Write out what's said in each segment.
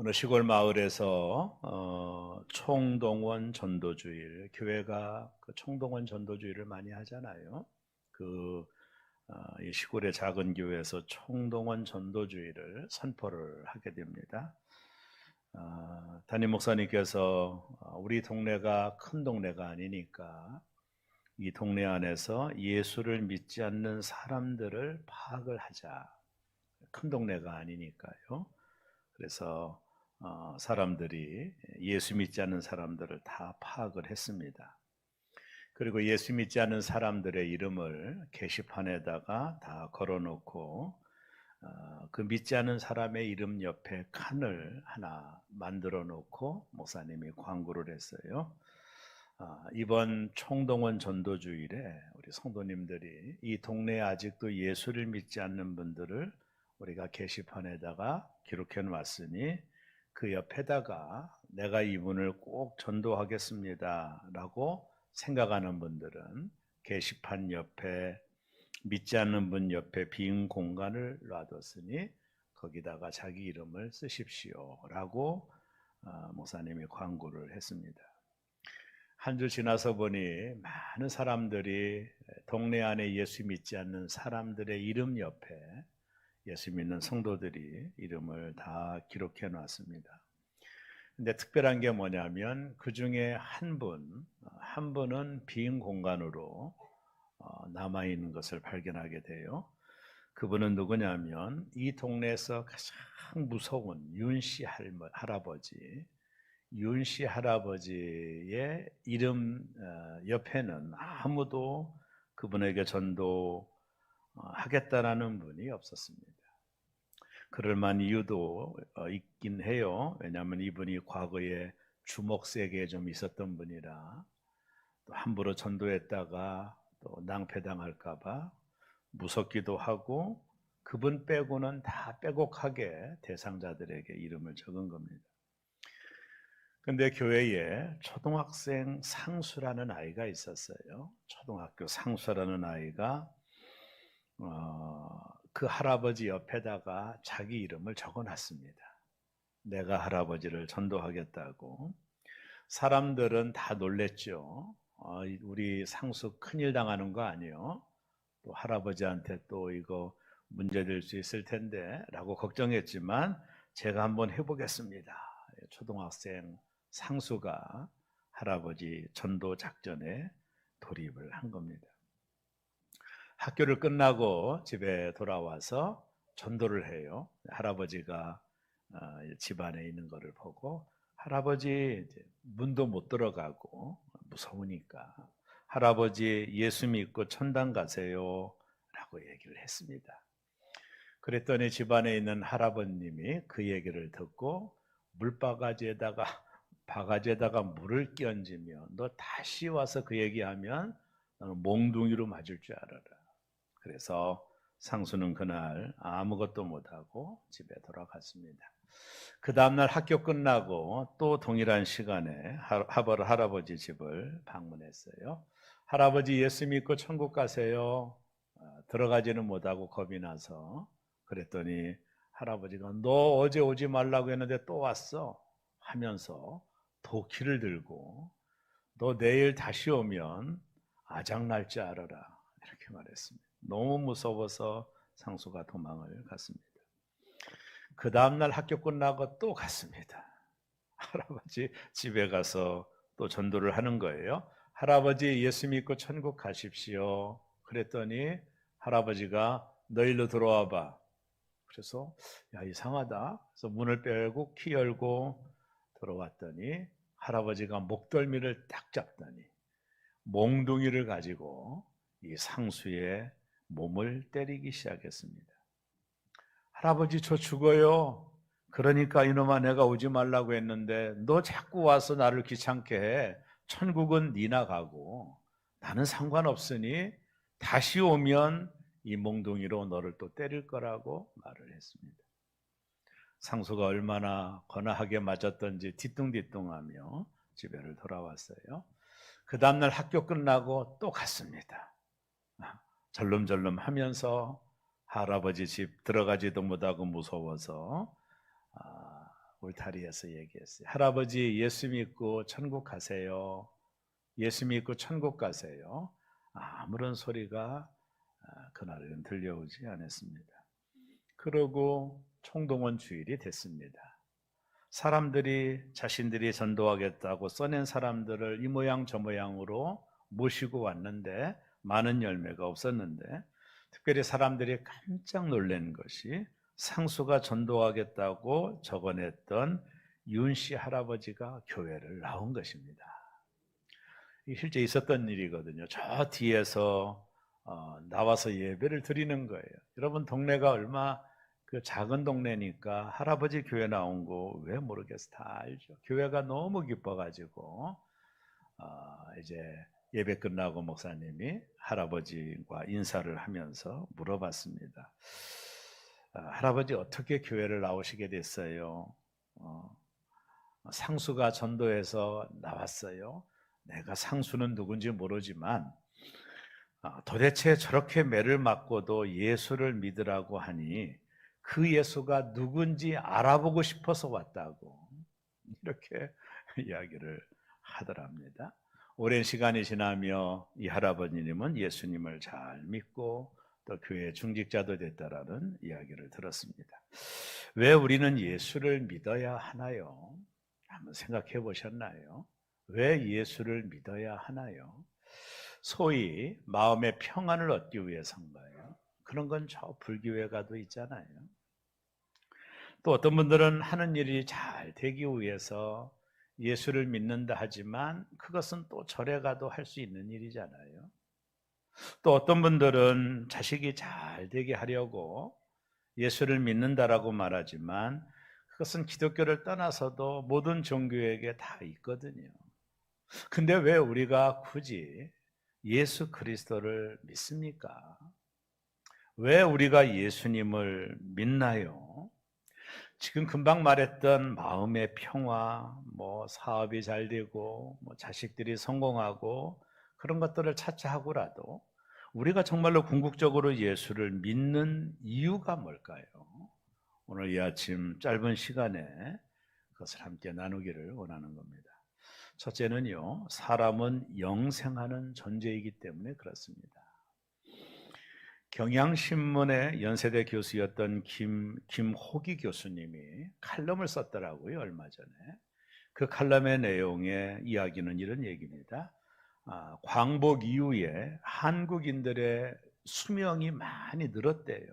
어느 시골 마을에서 총동원 전도주일, 교회가 그 총동원 전도주일을 많이 하잖아요. 이 시골의 작은 교회에서 총동원 전도주일을 선포를 하게 됩니다. 담임 목사님께서 우리 동네가 큰 동네가 아니니까 이 동네 안에서 예수를 믿지 않는 사람들을 파악을 하자. 큰 동네가 아니니까요. 그래서 사람들이 예수 믿지 않는 사람들을 다 파악을 했습니다. 그리고 예수 믿지 않는 사람들의 이름을 게시판에다가 다 걸어놓고 그 믿지 않는 사람의 이름 옆에 칸을 하나 만들어 놓고 목사님이 광고를 했어요. 이번 총동원 전도주일에 우리 성도님들이 이 동네에 아직도 예수를 믿지 않는 분들을 우리가 게시판에다가 기록해 놨으니 그 옆에다가 내가 이분을 꼭 전도하겠습니다 라고 생각하는 분들은 게시판 옆에, 믿지 않는 분 옆에 빈 공간을 놔뒀으니 거기다가 자기 이름을 쓰십시오 라고 목사님이 광고를 했습니다. 한 주 지나서 보니 많은 사람들이 동네 안에 예수 믿지 않는 사람들의 이름 옆에 예수 믿는 성도들이 이름을 다 기록해 놨습니다. 근데 특별한 게 뭐냐면 그 중에 한 분은 빈 공간으로 남아있는 것을 발견하게 돼요. 그분은 누구냐면 이 동네에서 가장 무서운 윤씨 할아버지, 윤씨 할아버지의 이름 옆에는 아무도 그분에게 전도하겠다라는 분이 없었습니다. 그럴 만한 이유도 있긴 해요. 왜냐하면 이분이 과거에 주먹세계에 좀 있었던 분이라 또 함부로 전도했다가 또 낭패당할까봐 무섭기도 하고 그분 빼고는 다 빼곡하게 대상자들에게 이름을 적은 겁니다. 근데 교회에 초등학생 상수라는 아이가 있었어요. 초등학교 상수라는 아이가 그 할아버지 옆에다가 자기 이름을 적어놨습니다. 내가 할아버지를 전도하겠다고. 사람들은 다 놀랬죠. 우리 상수 큰일 당하는 거 아니에요? 또 할아버지한테 또 이거 문제될 수 있을 텐데 라고 걱정했지만 제가 한번 해보겠습니다. 초등학생 상수가 할아버지 전도 작전에 돌입을 한 겁니다. 학교를 끝나고 집에 돌아와서 전도를 해요. 할아버지가 집안에 있는 것을 보고 할아버지 문도 못 들어가고 무서우니까 할아버지 예수 믿고 천당 가세요 라고 얘기를 했습니다. 그랬더니 집안에 있는 할아버님이 그 얘기를 듣고 바가지에다가 물을 끼얹으며 너 다시 와서 그 얘기하면 너는 몽둥이로 맞을 줄 알아라. 그래서 상수는 그날 아무것도 못하고 집에 돌아갔습니다. 그 다음날 학교 끝나고 또 동일한 시간에 할아버지 집을 방문했어요. 할아버지 예수 믿고 천국 가세요. 들어가지는 못하고 겁이 나서 그랬더니 할아버지가 너 어제 오지 말라고 했는데 또 왔어 하면서 도끼를 들고 너 내일 다시 오면 아작날 줄 알아라 이렇게 말했습니다. 너무 무서워서 상수가 도망을 갔습니다. 그 다음날 학교 끝나고 또 갔습니다. 할아버지 집에 가서 또 전도를 하는 거예요. 할아버지 예수 믿고 천국 가십시오. 그랬더니 할아버지가 너 일로 들어와 봐. 그래서 야 이상하다. 그래서 문을 빼고 키 열고 들어왔더니 할아버지가 목덜미를 딱 잡더니 몽둥이를 가지고 이 상수의 몸을 때리기 시작했습니다. 할아버지 저 죽어요. 그러니까 이놈아 내가 오지 말라고 했는데 너 자꾸 와서 나를 귀찮게 해. 천국은 니나 가고 나는 상관없으니 다시 오면 이 몽둥이로 너를 또 때릴 거라고 말을 했습니다. 상수가 얼마나 거나하게 맞았던지 뒤뚱뒤뚱하며 집에를 돌아왔어요. 그 다음날 학교 끝나고 또 갔습니다. 절름절름 하면서 할아버지 집 들어가지도 못하고 무서워서 울타리에서 얘기했어요. 할아버지 예수 믿고 천국 가세요. 예수 믿고 천국 가세요. 아무런 소리가 그날은 들려오지 않았습니다. 그러고 총동원 주일이 됐습니다. 사람들이 자신들이 전도하겠다고 써낸 사람들을 이 모양 저 모양으로 모시고 왔는데 많은 열매가 없었는데, 특별히 사람들이 깜짝 놀란 것이 상수가 전도하겠다고 적어냈던 윤씨 할아버지가 교회를 나온 것입니다. 이 실제 있었던 일이거든요. 저 뒤에서 나와서 예배를 드리는 거예요. 여러분, 동네가 얼마 그 작은 동네니까 할아버지 교회 나온 거 왜 모르겠어, 다 알죠. 교회가 너무 기뻐가지고 이제 예배 끝나고 목사님이 할아버지와 인사를 하면서 물어봤습니다. 할아버지 어떻게 교회를 나오시게 됐어요? 상수가 전도해서 나왔어요. 내가 상수는 누군지 모르지만 도대체 저렇게 매를 맞고도 예수를 믿으라고 하니 그 예수가 누군지 알아보고 싶어서 왔다고 이렇게 이야기를 하더랍니다. 오랜 시간이 지나며 이 할아버님은 예수님을 잘 믿고 또 교회 중직자도 됐다라는 이야기를 들었습니다. 왜 우리는 예수를 믿어야 하나요? 한번 생각해 보셨나요? 왜 예수를 믿어야 하나요? 소위 마음의 평안을 얻기 위해서인가요? 그런 건 저 불교에 가도 있잖아요. 또 어떤 분들은 하는 일이 잘 되기 위해서 예수를 믿는다 하지만 그것은 또 절에 가도 할 수 있는 일이잖아요. 또 어떤 분들은 자식이 잘 되게 하려고 예수를 믿는다라고 말하지만 그것은 기독교를 떠나서도 모든 종교에게 다 있거든요. 근데 왜 우리가 굳이 예수 그리스도를 믿습니까? 왜 우리가 예수님을 믿나요? 지금 금방 말했던 마음의 평화, 사업이 잘 되고, 자식들이 성공하고, 그런 것들을 차차하고라도 우리가 정말로 궁극적으로 예수를 믿는 이유가 뭘까요? 오늘 이 아침 짧은 시간에 그것을 함께 나누기를 원하는 겁니다. 첫째는요, 사람은 영생하는 존재이기 때문에 그렇습니다. 경향신문의 연세대 교수였던 김호기 교수님이 칼럼을 썼더라고요, 얼마 전에. 그 칼럼의 내용의 이야기는 이런 얘기입니다. 광복 이후에 한국인들의 수명이 많이 늘었대요.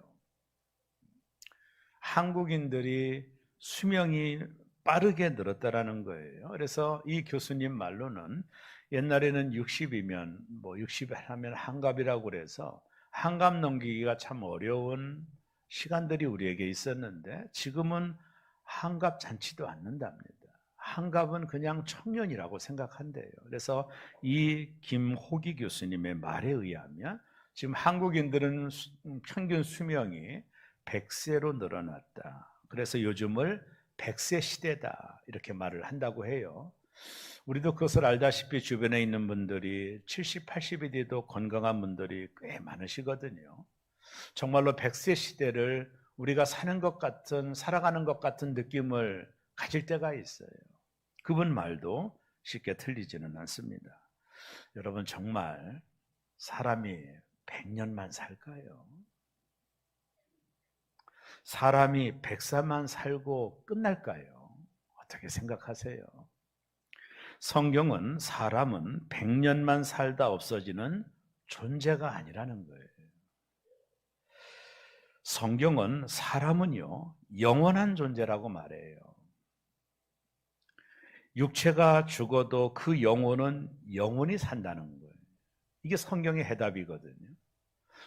한국인들이 수명이 빠르게 늘었다라는 거예요. 그래서 이 교수님 말로는 옛날에는 60이면 60 하면 한갑이라고 그래서 한갑 넘기기가 참 어려운 시간들이 우리에게 있었는데 지금은 한갑 잔치도 않는답니다. 한갑은 그냥 청년이라고 생각한대요. 그래서 이 김호기 교수님의 말에 의하면 지금 한국인들은 평균 수명이 100세로 늘어났다. 그래서 요즘을 100세 시대다 이렇게 말을 한다고 해요. 우리도 그것을 알다시피 주변에 있는 분들이 70, 80이 돼도 건강한 분들이 꽤 많으시거든요. 정말로 100세 시대를 우리가 사는 것 같은, 살아가는 것 같은 느낌을 가질 때가 있어요. 그분 말도 쉽게 틀리지는 않습니다. 여러분, 정말 사람이 100년만 살까요? 사람이 100세만 살고 끝날까요? 어떻게 생각하세요? 성경은 사람은 100년만 살다 없어지는 존재가 아니라는 거예요. 성경은 사람은요, 영원한 존재라고 말해요. 육체가 죽어도 그 영혼은 영원히 산다는 거예요. 이게 성경의 해답이거든요.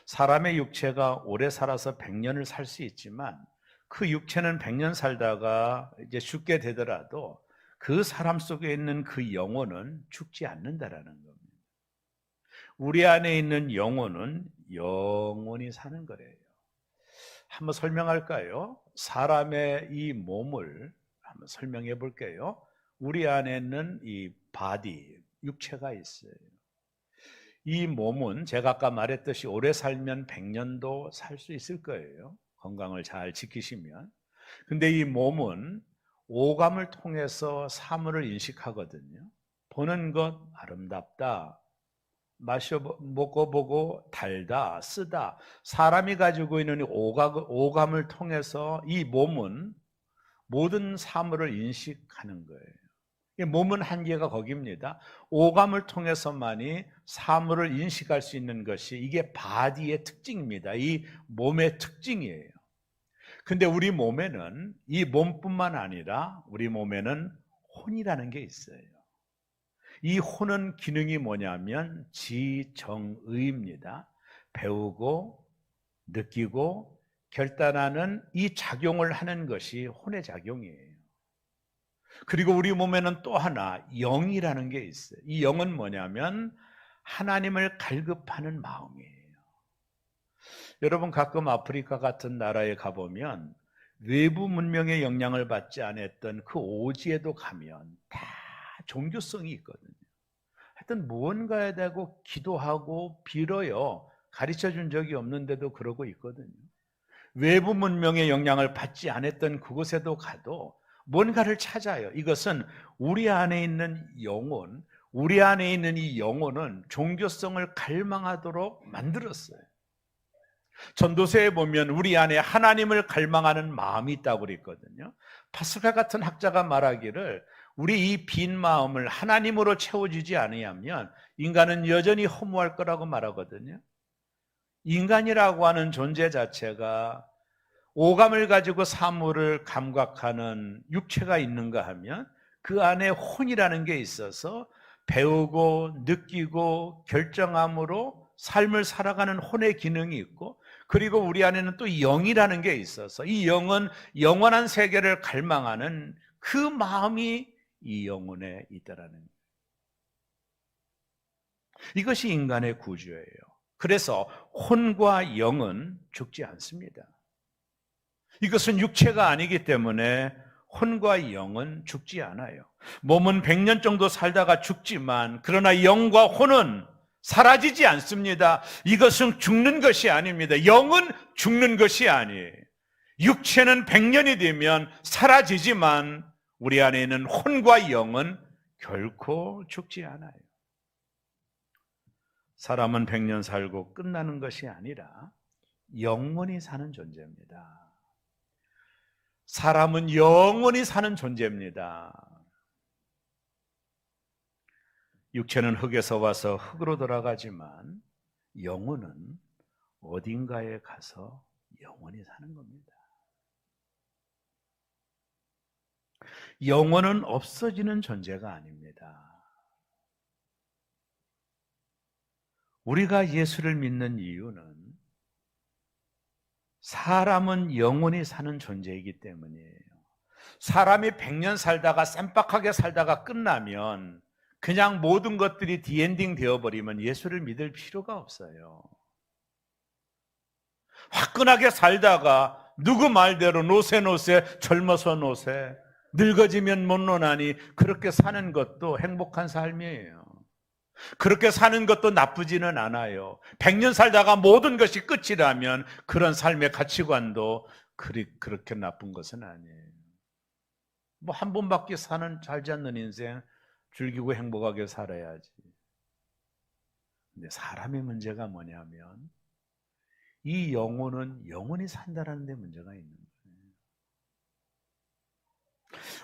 사람의 육체가 오래 살아서 100년을 살 수 있지만 그 육체는 100년 살다가 이제 죽게 되더라도 그 사람 속에 있는 그 영혼은 죽지 않는다라는 겁니다. 우리 안에 있는 영혼은 영원히 사는 거예요. 한번 설명할까요? 사람의 이 몸을 한번 설명해 볼게요. 우리 안에는 이 바디, 육체가 있어요. 이 몸은 제가 아까 말했듯이 오래 살면 100년도 살 수 있을 거예요. 건강을 잘 지키시면. 근데 이 몸은 오감을 통해서 사물을 인식하거든요. 보는 것 아름답다, 먹어보고 달다, 쓰다. 사람이 가지고 있는 오감을 통해서 이 몸은 모든 사물을 인식하는 거예요. 몸은 한계가 거기입니다. 오감을 통해서만이 사물을 인식할 수 있는 것이 이게 바디의 특징입니다. 이 몸의 특징이에요. 근데 우리 몸에는 이 몸뿐만 아니라 우리 몸에는 혼이라는 게 있어요. 이 혼은 기능이 뭐냐면 지정의입니다. 배우고 느끼고 결단하는 이 작용을 하는 것이 혼의 작용이에요. 그리고 우리 몸에는 또 하나 영이라는 게 있어요. 이 영은 뭐냐면 하나님을 갈급하는 마음이에요. 여러분 가끔 아프리카 같은 나라에 가보면 외부 문명의 영향을 받지 않았던 그 오지에도 가면 다 종교성이 있거든요. 하여튼 무언가에 대고 기도하고 빌어요. 가르쳐 준 적이 없는데도 그러고 있거든요. 외부 문명의 영향을 받지 않았던 그곳에도 가도 뭔가를 찾아요. 이것은 우리 안에 있는 영혼, 우리 안에 있는 이 영혼은 종교성을 갈망하도록 만들었어요. 전도서에 보면 우리 안에 하나님을 갈망하는 마음이 있다고 그랬거든요. 파스칼 같은 학자가 말하기를 우리 이 빈 마음을 하나님으로 채워주지 않으면 인간은 여전히 허무할 거라고 말하거든요. 인간이라고 하는 존재 자체가 오감을 가지고 사물을 감각하는 육체가 있는가 하면 그 안에 혼이라는 게 있어서 배우고 느끼고 결정함으로 삶을 살아가는 혼의 기능이 있고, 그리고 우리 안에는 또 영이라는 게 있어서 이 영은 영원한 세계를 갈망하는 그 마음이 이 영혼에 있다라는 거예요. 이것이 인간의 구조예요. 그래서 혼과 영은 죽지 않습니다. 이것은 육체가 아니기 때문에 혼과 영은 죽지 않아요. 몸은 100년 정도 살다가 죽지만 그러나 영과 혼은 사라지지 않습니다. 이것은 죽는 것이 아닙니다. 영은 죽는 것이 아니에요. 육체는 100년이 되면 사라지지만 우리 안에 있는 혼과 영은 결코 죽지 않아요. 사람은 100년 살고 끝나는 것이 아니라 영원히 사는 존재입니다. 사람은 영원히 사는 존재입니다. 육체는 흙에서 와서 흙으로 돌아가지만 영혼은 어딘가에 가서 영원히 사는 겁니다. 영혼은 없어지는 존재가 아닙니다. 우리가 예수를 믿는 이유는 사람은 영원히 사는 존재이기 때문이에요. 사람이 100년 살다가 쌈박하게 살다가 끝나면 그냥 모든 것들이 디엔딩 되어버리면 예수를 믿을 필요가 없어요. 화끈하게 살다가 누구 말대로 노세 젊어서 노세 늙어지면 못 노나니 그렇게 사는 것도 행복한 삶이에요. 그렇게 사는 것도 나쁘지는 않아요. 100년 살다가 모든 것이 끝이라면 그런 삶의 가치관도 그렇게 나쁜 것은 아니에요. 뭐 한 번밖에 살지 않는 인생 즐기고 행복하게 살아야지. 근데 사람의 문제가 뭐냐면 이 영혼은 영원히 산다는 데 문제가 있는 거예요.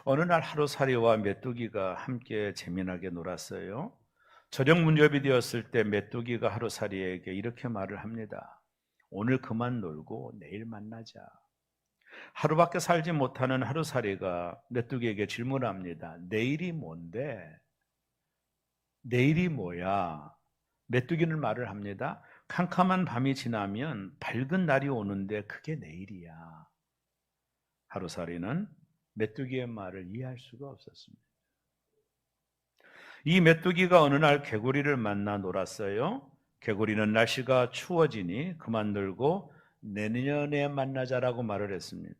어느 날 하루살이와 메뚜기가 함께 재미나게 놀았어요. 저녁 무렵이 되었을 때 메뚜기가 하루살이에게 이렇게 말을 합니다. 오늘 그만 놀고 내일 만나자. 하루밖에 살지 못하는 하루살이가 메뚜기에게 질문합니다. 내일이 뭔데? 내일이 뭐야? 메뚜기는 말을 합니다. 캄캄한 밤이 지나면 밝은 날이 오는데 그게 내일이야. 하루살이는 메뚜기의 말을 이해할 수가 없었습니다. 이 메뚜기가 어느 날 개구리를 만나 놀았어요. 개구리는 날씨가 추워지니 그만 놀고 내년에 만나자라고 말을 했습니다.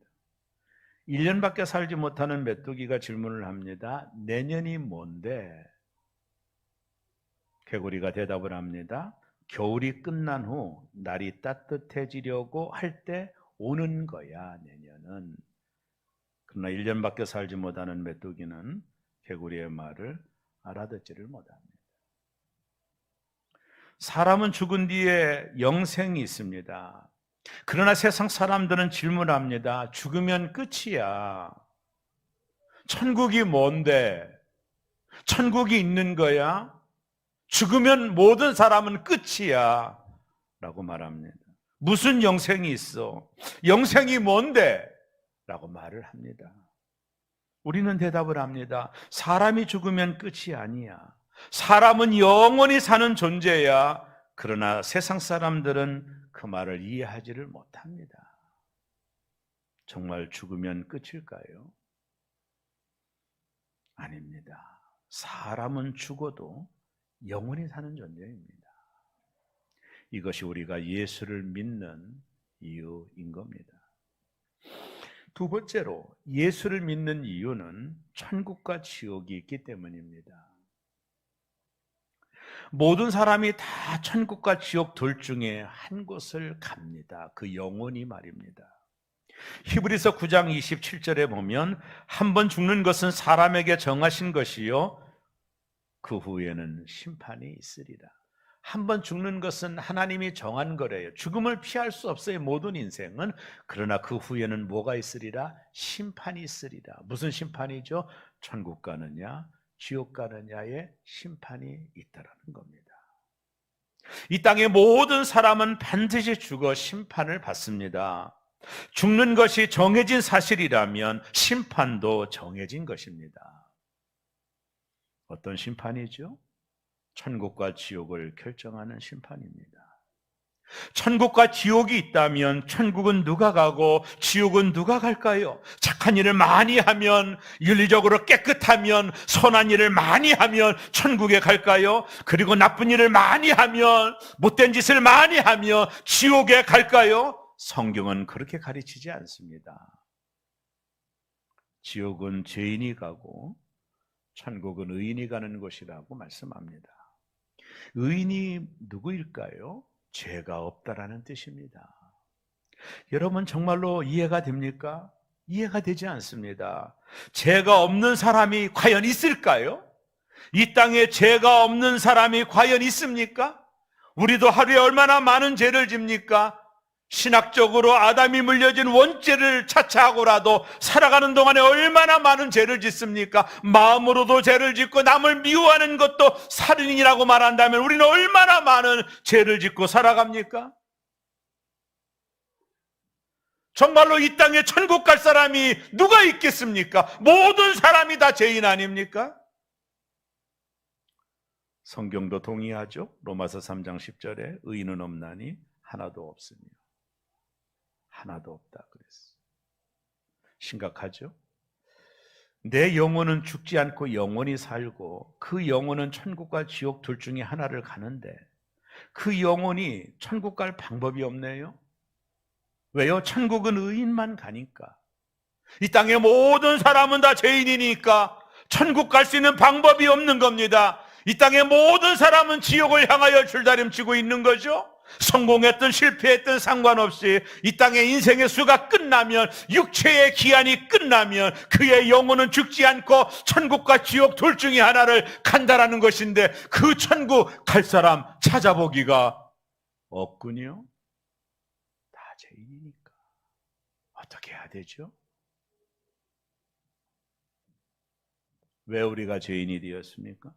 1년밖에 살지 못하는 메뚜기가 질문을 합니다. 내년이 뭔데? 개구리가 대답을 합니다. 겨울이 끝난 후 날이 따뜻해지려고 할 때 오는 거야, 내년은. 그러나 1년밖에 살지 못하는 메뚜기는 개구리의 말을 알아듣지를 못합니다. 사람은 죽은 뒤에 영생이 있습니다. 그러나 세상 사람들은 질문합니다. 죽으면 끝이야. 천국이 뭔데? 천국이 있는 거야? 죽으면 모든 사람은 끝이야. 라고 말합니다. 무슨 영생이 있어? 영생이 뭔데? 라고 말을 합니다. 우리는 대답을 합니다. 사람이 죽으면 끝이 아니야. 사람은 영원히 사는 존재야. 그러나 세상 사람들은 그 말을 이해하지를 못합니다. 정말 죽으면 끝일까요? 아닙니다. 사람은 죽어도 영원히 사는 존재입니다. 이것이 우리가 예수를 믿는 이유인 겁니다. 두 번째로 예수를 믿는 이유는 천국과 지옥이 있기 때문입니다. 모든 사람이 다 천국과 지옥 둘 중에 한 곳을 갑니다. 그 영혼이 말입니다. 히브리서 9장 27절에 보면 한 번 죽는 것은 사람에게 정하신 것이요 그 후에는 심판이 있으리라. 한 번 죽는 것은 하나님이 정한 거래요. 죽음을 피할 수 없어요, 모든 인생은. 그러나 그 후에는 뭐가 있으리라? 심판이 있으리라. 무슨 심판이죠? 천국 가느냐 지옥 가느냐의 심판이 있다라는 겁니다. 이 땅의 모든 사람은 반드시 죽어 심판을 받습니다. 죽는 것이 정해진 사실이라면 심판도 정해진 것입니다. 어떤 심판이죠? 천국과 지옥을 결정하는 심판입니다. 천국과 지옥이 있다면 천국은 누가 가고 지옥은 누가 갈까요? 착한 일을 많이 하면, 윤리적으로 깨끗하면, 선한 일을 많이 하면 천국에 갈까요? 그리고 나쁜 일을 많이 하면, 못된 짓을 많이 하면 지옥에 갈까요? 성경은 그렇게 가르치지 않습니다. 지옥은 죄인이 가고 천국은 의인이 가는 곳이라고 말씀합니다. 의인이 누구일까요? 죄가 없다라는 뜻입니다. 여러분 정말로 이해가 됩니까? 이해가 되지 않습니다. 죄가 없는 사람이 과연 있을까요? 이 땅에 죄가 없는 사람이 과연 있습니까? 우리도 하루에 얼마나 많은 죄를 집니까? 신학적으로 아담이 물려진 원죄를 차차하고라도 살아가는 동안에 얼마나 많은 죄를 짓습니까? 마음으로도 죄를 짓고 남을 미워하는 것도 살인이라고 말한다면 우리는 얼마나 많은 죄를 짓고 살아갑니까? 정말로 이 땅에 천국 갈 사람이 누가 있겠습니까? 모든 사람이 다 죄인 아닙니까? 성경도 동의하죠. 로마서 3장 10절에 의인은 없나니 하나도 없으며 하나도 없다 그랬어. 심각하죠? 내 영혼은 죽지 않고 영원히 살고 그 영혼은 천국과 지옥 둘 중에 하나를 가는데 그 영혼이 천국 갈 방법이 없네요. 왜요? 천국은 의인만 가니까. 이 땅의 모든 사람은 다 죄인이니까 천국 갈 수 있는 방법이 없는 겁니다. 이 땅의 모든 사람은 지옥을 향하여 줄다림치고 있는 거죠. 성공했든 실패했든 상관없이 이 땅의 인생의 수가 끝나면, 육체의 기한이 끝나면 그의 영혼은 죽지 않고 천국과 지옥 둘 중에 하나를 간다라는 것인데 그 천국 갈 사람 찾아보기가 없군요. 다 죄인이니까 어떻게 해야 되죠? 왜 우리가 죄인이 되었습니까?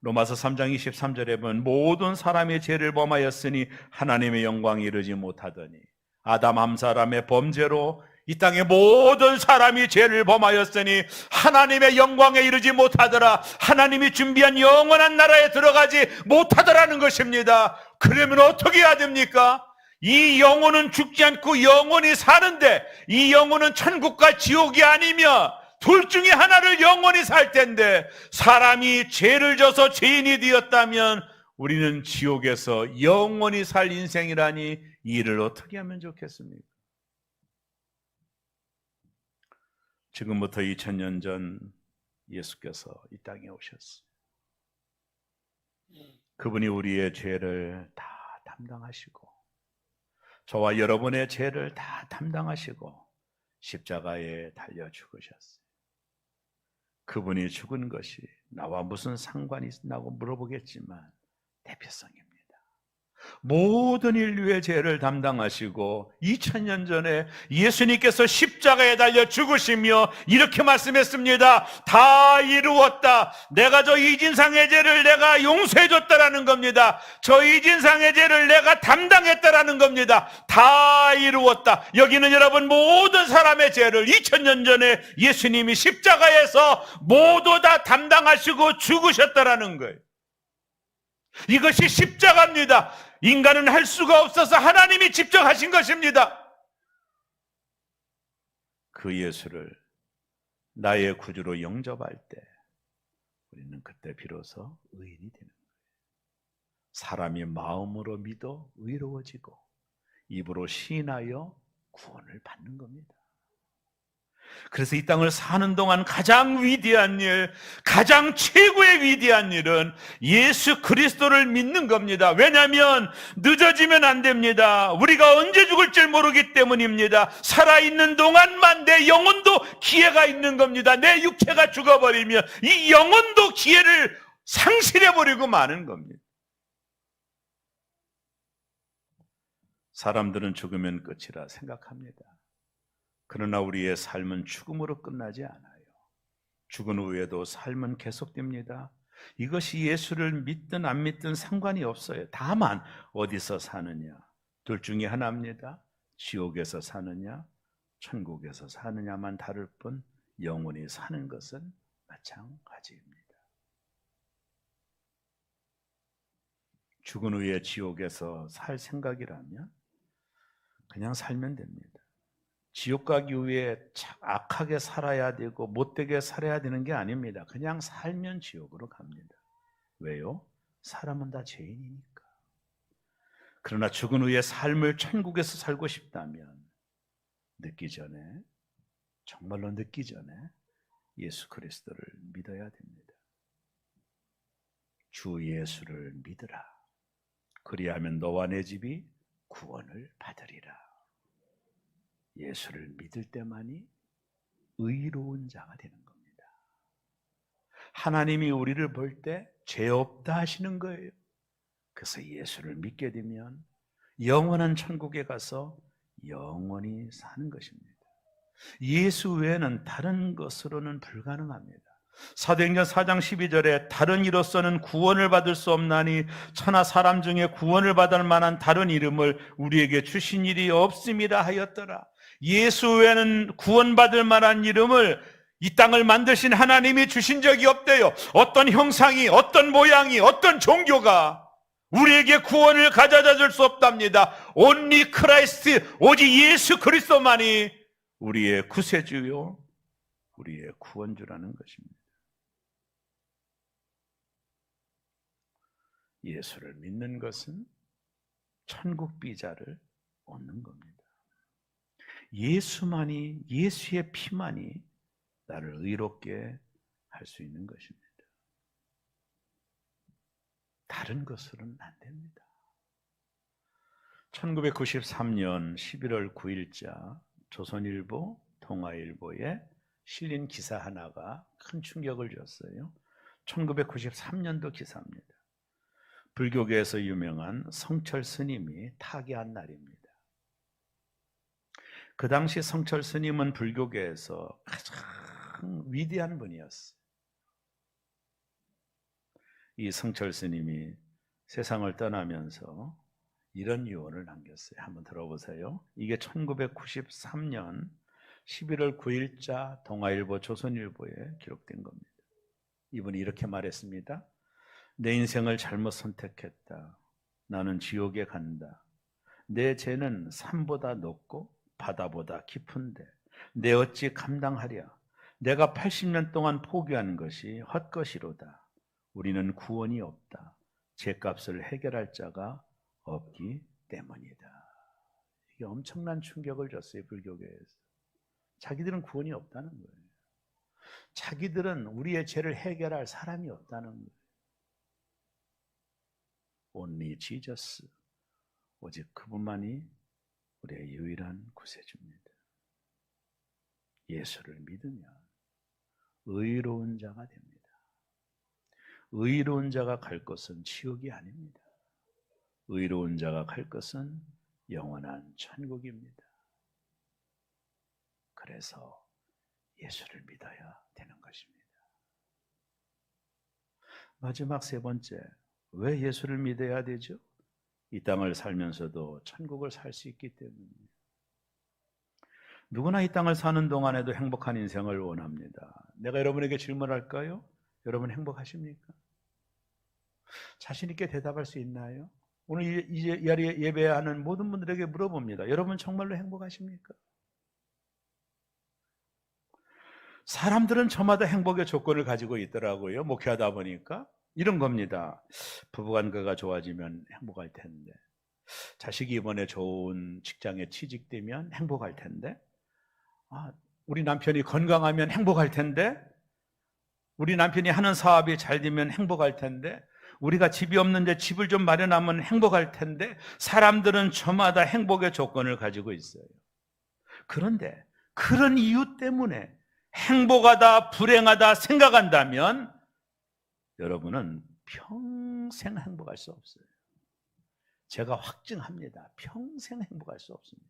로마서 3장 23절에 보면 모든 사람의 죄를 범하였으니 하나님의 영광에 이르지 못하더니 아담 한 사람의 범죄로 이 땅의 모든 사람이 죄를 범하였으니 하나님의 영광에 이르지 못하더라. 하나님이 준비한 영원한 나라에 들어가지 못하더라는 것입니다. 그러면 어떻게 해야 됩니까? 이 영혼은 죽지 않고 영원히 사는데 이 영혼은 천국과 지옥이 아니며 둘 중에 하나를 영원히 살 텐데 사람이 죄를 져서 죄인이 되었다면 우리는 지옥에서 영원히 살 인생이라니 이 일을 어떻게 하면 좋겠습니까? 지금부터 2000년 전 예수께서 이 땅에 오셨어요. 그분이 우리의 죄를 다 담당하시고 저와 여러분의 죄를 다 담당하시고 십자가에 달려 죽으셨어요. 그분이 죽은 것이 나와 무슨 상관이 있나고 물어보겠지만 대표성입니다. 모든 인류의 죄를 담당하시고 2000년 전에 예수님께서 십자가에 달려 죽으시며 이렇게 말씀했습니다. 다 이루었다. 내가 저 이진상의 죄를 내가 용서해 줬다라는 겁니다. 저 이진상의 죄를 내가 담당했다라는 겁니다. 다 이루었다. 여기는 여러분 모든 사람의 죄를 2000년 전에 예수님이 십자가에서 모두 다 담당하시고 죽으셨다라는 거예요. 이것이 십자가입니다. 인간은 할 수가 없어서 하나님이 직접 하신 것입니다. 그 예수를 나의 구주로 영접할 때 우리는 그때 비로소 의인이 되는 거예요. 사람이 마음으로 믿어 의로워지고 입으로 시인하여 구원을 받는 겁니다. 그래서 이 땅을 사는 동안 가장 위대한 일, 가장 최고의 위대한 일은 예수 그리스도를 믿는 겁니다. 왜냐하면 늦어지면 안 됩니다. 우리가 언제 죽을지 모르기 때문입니다. 살아있는 동안만 내 영혼도 기회가 있는 겁니다. 내 육체가 죽어버리면 이 영혼도 기회를 상실해버리고 마는 겁니다. 사람들은 죽으면 끝이라 생각합니다. 그러나 우리의 삶은 죽음으로 끝나지 않아요. 죽은 후에도 삶은 계속됩니다. 이것이 예수를 믿든 안 믿든 상관이 없어요. 다만 어디서 사느냐, 둘 중에 하나입니다. 지옥에서 사느냐, 천국에서 사느냐만 다를 뿐 영원히 사는 것은 마찬가지입니다. 죽은 후에 지옥에서 살 생각이라면 그냥 살면 됩니다. 지옥 가기 위해 악하게 살아야 되고 못되게 살아야 되는 게 아닙니다. 그냥 살면 지옥으로 갑니다. 왜요? 사람은 다 죄인이니까. 그러나 죽은 후에 삶을 천국에서 살고 싶다면 늦기 전에, 정말로 늦기 전에 예수 그리스도를 믿어야 됩니다. 주 예수를 믿으라. 그리하면 너와 내 집이 구원을 받으리라. 예수를 믿을 때만이 의로운 자가 되는 겁니다. 하나님이 우리를 볼 때 죄 없다 하시는 거예요. 그래서 예수를 믿게 되면 영원한 천국에 가서 영원히 사는 것입니다. 예수 외에는 다른 것으로는 불가능합니다. 사도행전 4장 12절에 다른 이로서는 구원을 받을 수 없나니 천하 사람 중에 구원을 받을 만한 다른 이름을 우리에게 주신 일이 없음이라 하였더라. 예수 외에는 구원받을 만한 이름을 이 땅을 만드신 하나님이 주신 적이 없대요. 어떤 형상이, 어떤 모양이, 어떤 종교가 우리에게 구원을 가져다 줄 수 없답니다. Only Christ, 오직 예수 그리스도만이 우리의 구세주요, 우리의 구원주라는 것입니다. 예수를 믿는 것은 천국 비자를 얻는 겁니다. 예수만이, 예수의 피만이 나를 의롭게 할 수 있는 것입니다. 다른 것으로는 안 됩니다. 1993년 11월 9일자 조선일보, 동아일보에 실린 기사 하나가 큰 충격을 줬어요. 1993년도 기사입니다. 불교계에서 유명한 성철 스님이 타계한 날입니다. 그 당시 성철 스님은 불교계에서 가장 위대한 분이었어요. 이 성철 스님이 세상을 떠나면서 이런 유언을 남겼어요. 한번 들어보세요. 이게 1993년 11월 9일자 동아일보, 조선일보에 기록된 겁니다. 이분이 이렇게 말했습니다. 내 인생을 잘못 선택했다. 나는 지옥에 간다. 내 죄는 산보다 높고 바다보다 깊은데 내 어찌 감당하랴. 내가 80년 동안 포기한 것이 헛것이로다. 우리는 구원이 없다. 죄값을 해결할 자가 없기 때문이다. 이게 엄청난 충격을 줬어요. 불교계에서. 자기들은 구원이 없다는 거예요. 자기들은 우리의 죄를 해결할 사람이 없다는 거예요. Only Jesus, 오직 그분만이 우리의 유일한 구세주입니다. 예수를 믿으면 의로운 자가 됩니다. 의로운 자가 갈 것은 지옥이 아닙니다. 의로운 자가 갈 것은 영원한 천국입니다. 그래서 예수를 믿어야 되는 것입니다. 마지막 세 번째, 왜 예수를 믿어야 되죠? 이 땅을 살면서도 천국을 살 수 있기 때문입니다. 누구나 이 땅을 사는 동안에도 행복한 인생을 원합니다. 내가 여러분에게 질문할까요? 여러분 행복하십니까? 자신 있게 대답할 수 있나요? 오늘 이 자리에 예배하는 모든 분들에게 물어봅니다. 여러분 정말로 행복하십니까? 사람들은 저마다 행복의 조건을 가지고 있더라고요. 목회하다 보니까 이런 겁니다. 부부관계가 좋아지면 행복할 텐데, 자식이 이번에 좋은 직장에 취직되면 행복할 텐데, 우리 남편이 건강하면 행복할 텐데, 우리 남편이 하는 사업이 잘 되면 행복할 텐데, 우리가 집이 없는데 집을 좀 마련하면 행복할 텐데, 사람들은 저마다 행복의 조건을 가지고 있어요. 그런데 그런 이유 때문에 행복하다, 불행하다 생각한다면 여러분은 평생 행복할 수 없어요. 제가 확증합니다. 평생 행복할 수 없습니다.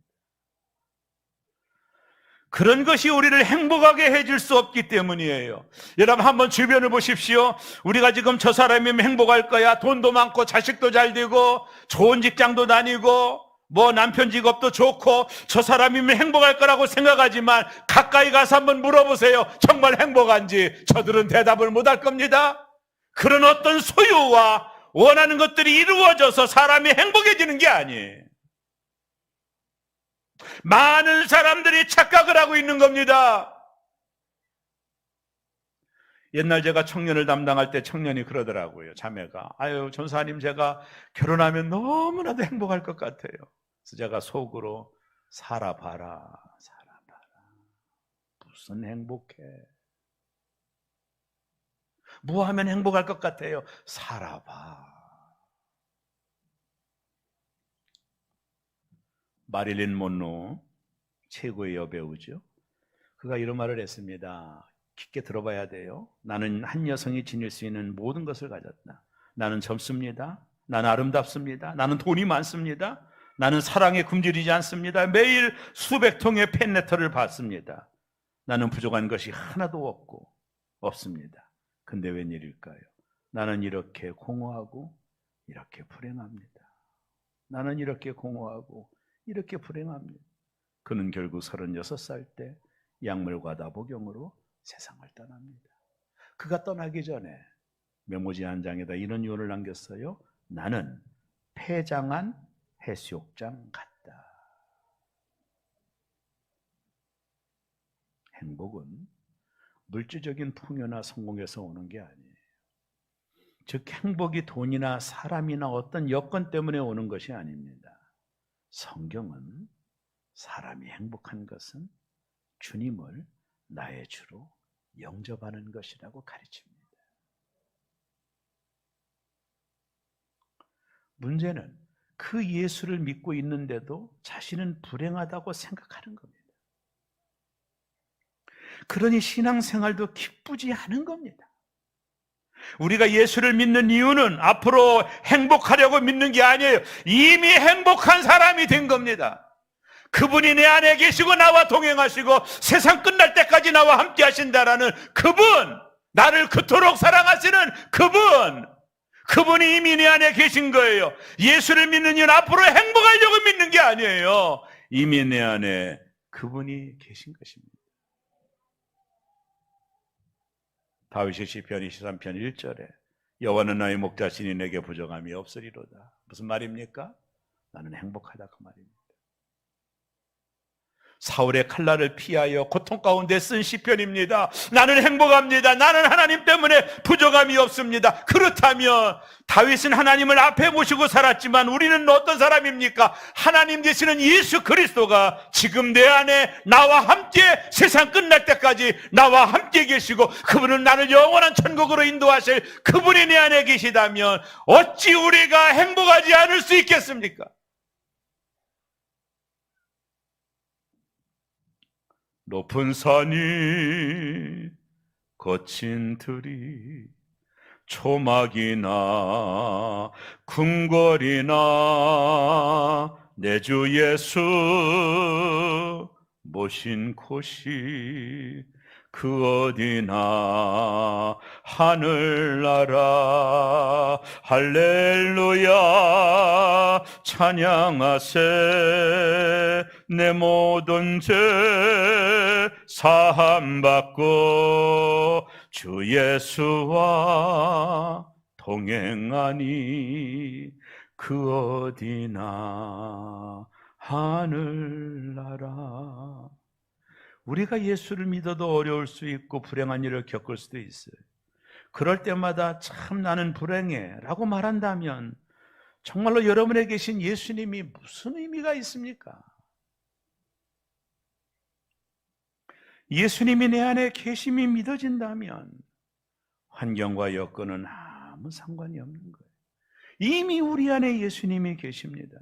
그런 것이 우리를 행복하게 해줄 수 없기 때문이에요. 여러분 한번 주변을 보십시오. 우리가 지금 저 사람이면 행복할 거야. 돈도 많고 자식도 잘 되고 좋은 직장도 다니고 뭐 남편 직업도 좋고 저 사람이면 행복할 거라고 생각하지만 가까이 가서 한번 물어보세요. 정말 행복한지. 저들은 대답을 못할 겁니다. 그런 어떤 소유와 원하는 것들이 이루어져서 사람이 행복해지는 게 아니에요. 많은 사람들이 착각을 하고 있는 겁니다. 옛날 제가 청년을 담당할 때 청년이 그러더라고요. 자매가, 아유 전사님 제가 결혼하면 너무나도 행복할 것 같아요. 그래서 제가 속으로 살아봐라. 무슨 행복해. 뭐 하면 행복할 것 같아요? 살아봐. 마릴린 monroe, 최고의 여배우죠. 그가 이런 말을 했습니다. 깊게 들어봐야 돼요. 나는 한 여성이 지닐 수 있는 모든 것을 가졌다. 나는 젊습니다. 나는 아름답습니다. 나는 돈이 많습니다. 나는 사랑에 굶주리지 않습니다. 매일 수백 통의 팬레터를 받습니다. 나는 부족한 것이 하나도 없습니다. 근데 웬일일까요? 나는 이렇게 공허하고 이렇게 불행합니다. 나는 이렇게 공허하고 이렇게 불행합니다. 그는 결국 36살 때 약물과 다복용으로 세상을 떠납니다. 그가 떠나기 전에 메모지 한 장에다 이런 유언을 남겼어요. 나는 폐장한 해수욕장 같다. 행복은 물질적인 풍요나 성공에서 오는 게 아니에요. 즉 행복이 돈이나 사람이나 어떤 여건 때문에 오는 것이 아닙니다. 성경은 사람이 행복한 것은 주님을 나의 주로 영접하는 것이라고 가르칩니다. 문제는 그 예수를 믿고 있는데도 자신은 불행하다고 생각하는 겁니다. 그러니 신앙생활도 기쁘지 않은 겁니다. 우리가 예수를 믿는 이유는 앞으로 행복하려고 믿는 게 아니에요. 이미 행복한 사람이 된 겁니다. 그분이 내 안에 계시고 나와 동행하시고 세상 끝날 때까지 나와 함께 하신다라는 그분, 나를 그토록 사랑하시는 그분이 이미 내 안에 계신 거예요. 예수를 믿는 이유는 앞으로 행복하려고 믿는 게 아니에요. 이미 내 안에 그분이 계신 것입니다. 다윗의 시편 23편 1절에 여호와는 나의 목자시니 내게 부족함이 없으리로다. 무슨 말입니까? 나는 행복하다 그 말입니다. 사울의 칼날을 피하여 고통 가운데 쓴 시편입니다. 나는 행복합니다. 나는 하나님 때문에 부족함이 없습니다. 그렇다면 다윗은 하나님을 앞에 모시고 살았지만 우리는 어떤 사람입니까? 하나님 되시는 예수 그리스도가 지금 내 안에 나와 함께 세상 끝날 때까지 나와 함께 계시고 그분은 나를 영원한 천국으로 인도하실 그분이 내 안에 계시다면 어찌 우리가 행복하지 않을 수 있겠습니까? 높은 산이 거친 들이 초막이나 궁궐이나 내 주 예수 모신 곳이 그 어디나 하늘나라 할렐루야 찬양하세 내 모든 죄 사함받고 주 예수와 동행하니 그 어디나 하늘나라. 우리가 예수를 믿어도 어려울 수 있고 불행한 일을 겪을 수도 있어요. 그럴 때마다 참 나는 불행해 라고 말한다면 정말로 여러분에 계신 예수님이 무슨 의미가 있습니까? 예수님이 내 안에 계심이 믿어진다면 환경과 여건은 아무 상관이 없는 거예요. 이미 우리 안에 예수님이 계십니다.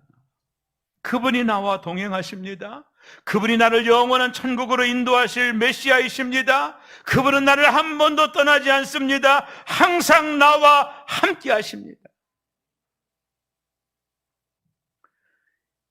그분이 나와 동행하십니다. 그분이 나를 영원한 천국으로 인도하실 메시아이십니다. 그분은 나를 한 번도 떠나지 않습니다. 항상 나와 함께 하십니다.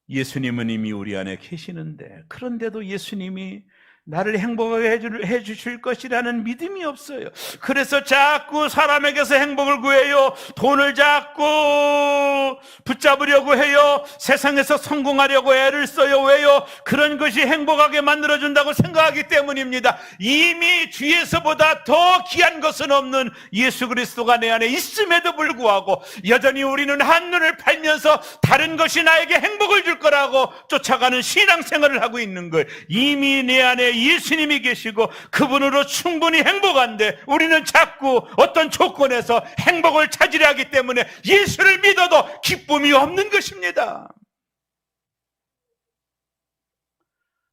예수님은 이미 우리 안에 계시는데 그런데도 예수님이 나를 행복하게 해주실 것이라는 믿음이 없어요. 그래서 자꾸 사람에게서 행복을 구해요. 돈을 자꾸 붙잡으려고 해요. 세상에서 성공하려고 애를 써요. 왜요? 그런 것이 행복하게 만들어준다고 생각하기 때문입니다. 이미 주에서보다 더 귀한 것은 없는 예수 그리스도가 내 안에 있음에도 불구하고 여전히 우리는 한눈을 팔면서 다른 것이 나에게 행복을 줄 거라고 쫓아가는 신앙생활을 하고 있는 거예요. 이미 내 안에 예수님이 계시고 그분으로 충분히 행복한데 우리는 자꾸 어떤 조건에서 행복을 찾으려 하기 때문에 예수를 믿어도 기쁨이 없는 것입니다.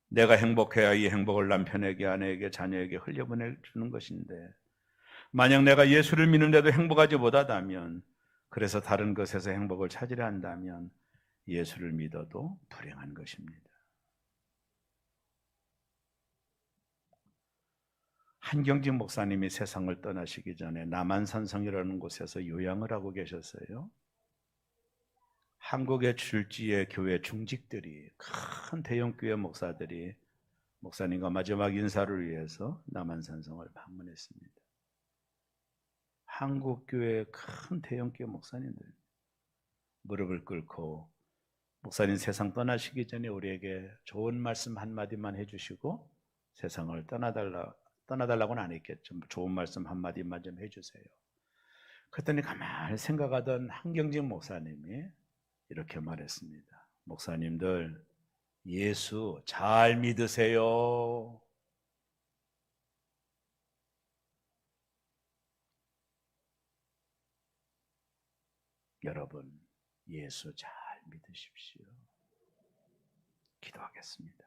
내가 행복해야 이 행복을 남편에게, 아내에게, 자녀에게 흘려보내주는 것인데 만약 내가 예수를 믿는데도 행복하지 못하다면, 그래서 다른 것에서 행복을 찾으려 한다면 예수를 믿어도 불행한 것입니다. 한경직 목사님이 세상을 떠나시기 전에 남한산성이라는 곳에서 요양을 하고 계셨어요. 한국의 줄지의 교회 중직들이, 큰 대형교회 목사들이 목사님과 마지막 인사를 위해서 남한산성을 방문했습니다. 한국교회 큰 대형교회 목사님들 무릎을 꿇고 목사님 세상 떠나시기 전에 우리에게 좋은 말씀 한마디만 해주시고 세상을 떠나달라고는 안 했겠죠. 좋은 말씀 한마디만 좀 해주세요. 그랬더니 가만히 생각하던 한경직 목사님이 이렇게 말했습니다. 목사님들, 예수 잘 믿으세요. 여러분, 예수 잘 믿으십시오. 기도하겠습니다.